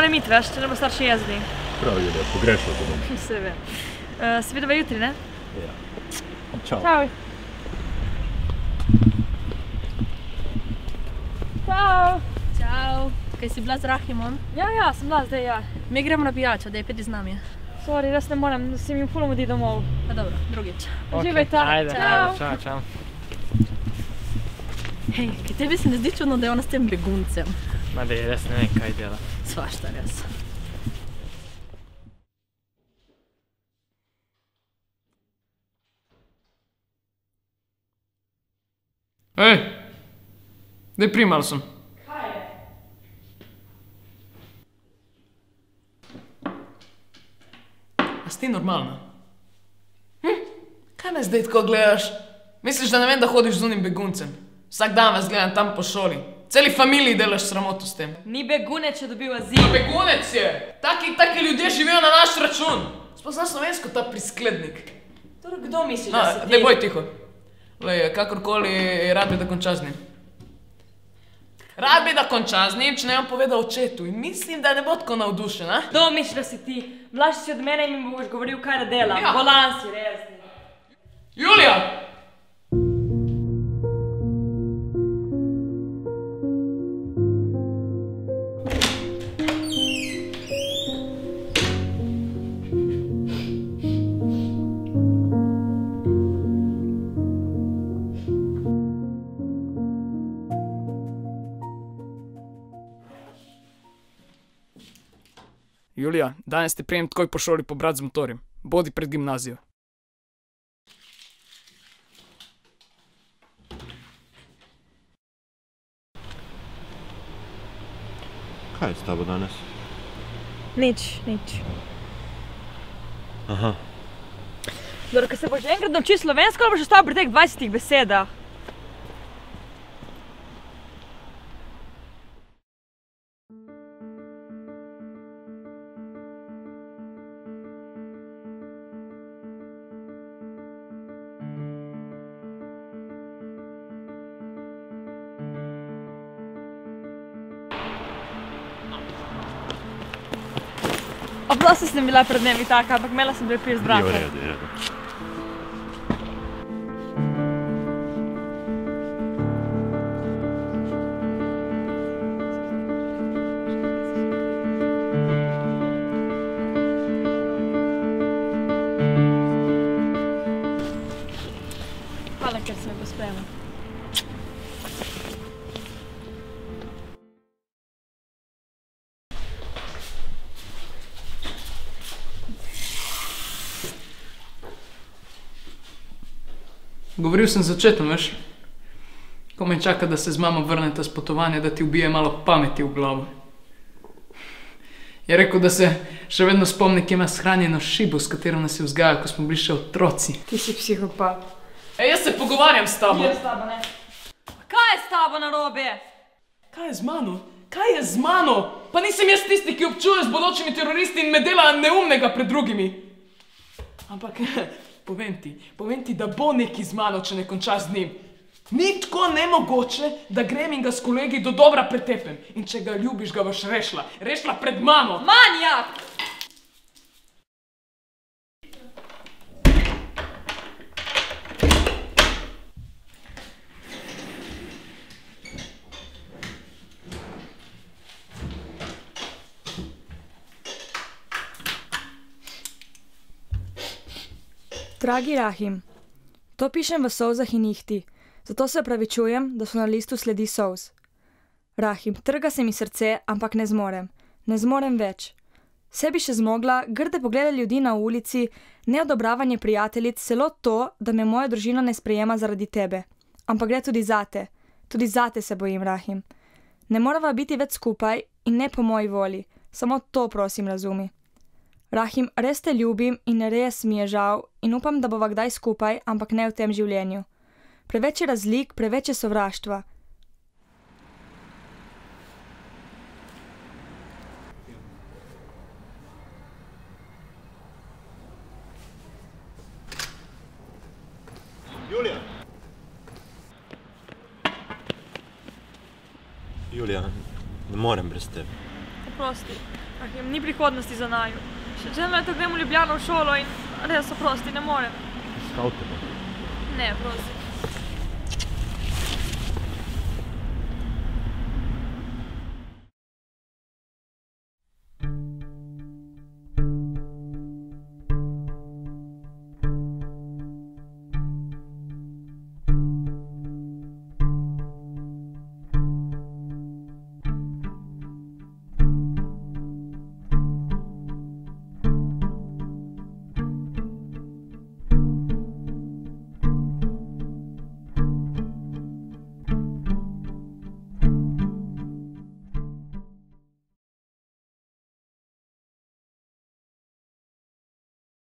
moram iti, veš, če ne bo starši jezni. Prav, Julija, pogrešal te bom. Se ve. Se vidova jutri, ne? Ja. Čau. Čau. Čau. Čau. Kaj si bila z Rahimom? Ja, sem bila zdaj, ja. Mi gremo na pijačo, da je peti z nami. Sorry, res ne morem, da se mi ful mudi domov. Pa dobro, drugič. Uživajte. Ajde, čau. Hej, kaj tebi se ne zdi čudno, da je ona s tem beguncem? Ma dej, res ne vem, kaj dela. Svašta res. Ej, daj primal sem. Kaj je? A si ti normalna? Kaj me zdaj tako gledaš? Misliš, da ne vem, da hodiš z unim beguncem? Vsak dan vas gledam tam po šoli. Celi familiji delaš sramoto s tem. Ni begunec, če dobil azil. Begunec je! Taki ljudje živijo na naš račun. Spozna slovensko ta prisklednik. Torej, kdo misliš, da si ti? Ne boj tiho. Lej, kakorkoli, rad bi da konča z njim. Rad bi da konča z njim, če ne bom povedal očetu. In mislim, da ne bo tako navdušen, a? Kdo misliš, da si ti? Mlajši si od mene in mi boš govoril, kaj da delam. Ja. Bolan si, resni. Julija! Julija, danes te prijem takoj po šoli pobrat z motorjem. Bodi pred gimnazijo. Kaj je s tabo danes? Nič. Aha. Dobro, ko se boš enkrat naučil slovensko, ali boš ostal pri teh 20 besedah? Oprosti sem bila pred dnevi taka, ampak imela sem prepir z bratom. Je v redu. Hvala, ker si me pospremil. Govoril sem z očetom, veš? Komaj čaka, da se z mamo vrneta s potovanja, da ti ubije malo pameti v glavo. Je rekel, da se še vedno spomni, kje ima shranjeno šibo, s katero nas je vzgajal, ko smo bili še otroci. Ti si psihopat. Ej, jaz se pogovarjam s tabo. Jaz s tabo ne. Kaj je s tabo narobe? Kaj je z mano? Kaj je z mano? Pa nisem jaz tisti, ki občuje z bodočimi teroristi in me dela neumnega pred drugimi. Ampak, povem ti, da bo neki z mano, če ne konča z njim. Ni tako nemogoče, da grem in ga s kolegi do dobra pretepem. In če ga ljubiš, ga boš rešila. Rešila pred mamo. Manjak! Dragi Rahim, to pišem v solzah in ihti, zato se opravičujem, da so na listu sledi solz. Rahim, trga se mi srce, ampak ne zmorem več. Vse bi še zmogla, grde poglede ljudi na ulici, neodobravanje prijateljic, celo to, da me moja družina ne sprejema zaradi tebe. Ampak gre tudi zate se bojim, Rahim. Ne morava biti več skupaj in ne po moji volji, samo to prosim razumi. Rahim, res te ljubim in res mi je žal in upam, da bova kdaj skupaj, ampak ne v tem življenju. Preveč je razlik, preveč je sovraštva. Julija, ne morem brez tebe. oprosti. Rahim, ni prihodnosti za naju. Še eno leto gremo v Ljubljano v šolo in res oprosti, ne morem. Skavte bo. Ne, prosim.